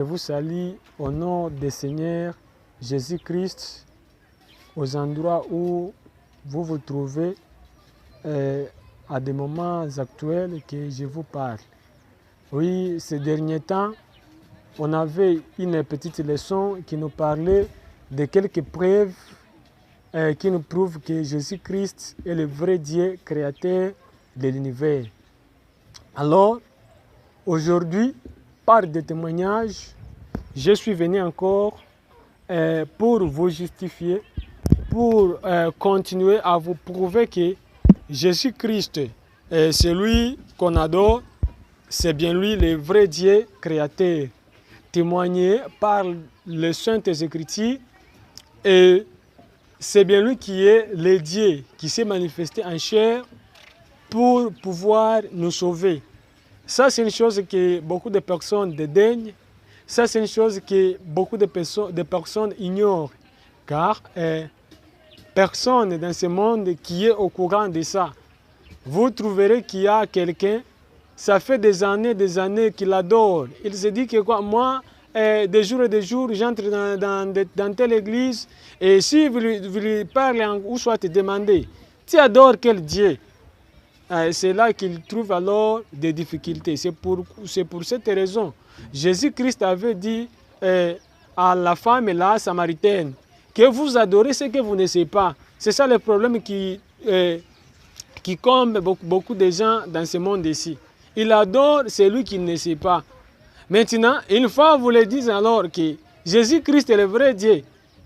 Je vous salue au nom du Seigneur Jésus-Christ aux endroits où vous vous trouvez à des moments actuels que je vous parle. Oui, ces derniers temps, on avait une petite leçon qui nous parlait de quelques preuves qui nous prouvent que Jésus-Christ est le vrai Dieu créateur de l'univers. Alors, aujourd'hui, par des témoignages, je suis venu encore pour vous justifier, pour continuer à vous prouver que Jésus-Christ est celui qu'on adore, c'est bien lui le vrai Dieu créateur, témoigné par les Saintes Écritures, et c'est bien lui qui est le Dieu qui s'est manifesté en chair pour pouvoir nous sauver. Ça, c'est une chose que beaucoup de personnes dédaignent. Ça, c'est une chose que beaucoup de personnes ignorent. Car personne dans ce monde qui est au courant de ça. Vous trouverez qu'il y a quelqu'un, ça fait des années qu'il adore. Il se dit que quoi, moi, des jours, j'entre dans telle église, et si vous lui parlez ou soit te demandez, tu adores quel Dieu? C'est là qu'il trouve alors des difficultés. C'est pour cette raison. Jésus-Christ avait dit à la femme là, samaritaine, que vous adorez ce que vous ne savez pas. C'est ça le problème qui comble beaucoup de gens dans ce monde ici. Il adore celui qui ne sait pas. Maintenant, une fois vous le dites alors que Jésus-Christ est le vrai Dieu,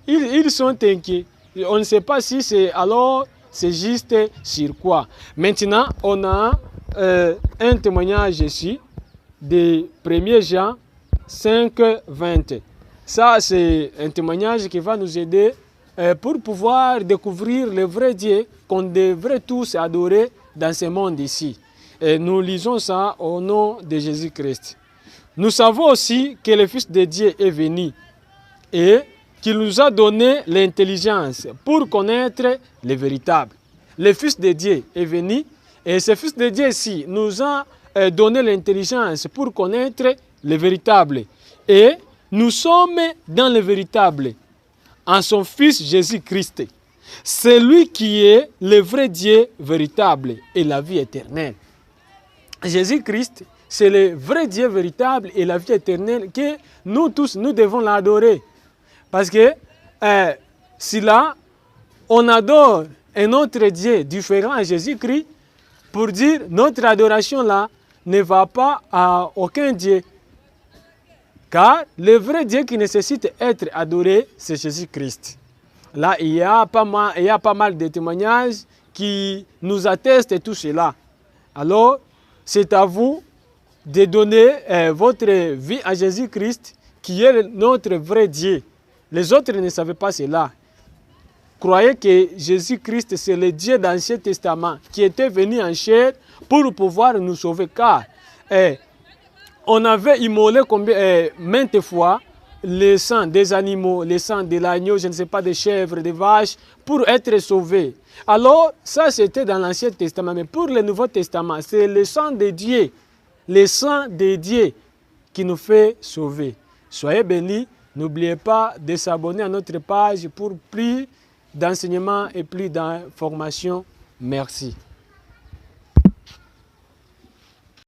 ils sont inquiets. On ne sait pas si c'est alors... C'est juste sur quoi. Maintenant, on a un témoignage ici de 1 Jean 5, 20. Ça, c'est un témoignage qui va nous aider pour pouvoir découvrir le vrai Dieu qu'on devrait tous adorer dans ce monde ici. Et nous lisons ça au nom de Jésus-Christ. Nous savons aussi que le Fils de Dieu est venu et qu'il nous a donné l'intelligence pour connaître le véritable. Le Fils de Dieu est venu et ce Fils de Dieu-ci nous a donné l'intelligence pour connaître le véritable. Et nous sommes dans le véritable, en son Fils Jésus-Christ. C'est lui qui est le vrai Dieu véritable et la vie éternelle. Jésus-Christ, c'est le vrai Dieu véritable et la vie éternelle que nous tous, nous devons l'adorer. Parce que si là, on adore un autre Dieu différent à Jésus-Christ, pour dire notre adoration là ne va pas à aucun Dieu. Car le vrai Dieu qui nécessite d'être adoré, c'est Jésus-Christ. Là, il y a pas mal de témoignages qui nous attestent tout cela. Alors, c'est à vous de donner votre vie à Jésus-Christ, qui est notre vrai Dieu. Les autres ne savaient pas cela. Croyez que Jésus-Christ, c'est le Dieu de l'Ancien Testament qui était venu en chair pour pouvoir nous sauver. Car on avait immolé maintes fois le sang des animaux, le sang de l'agneau, je ne sais pas, des chèvres, des vaches, pour être sauvés. Alors, ça c'était dans l'Ancien Testament. Mais pour le Nouveau Testament, c'est le sang de Dieu, le sang de Dieu qui nous fait sauver. Soyez bénis. N'oubliez pas de s'abonner à notre page pour plus d'enseignements et plus d'informations. Merci.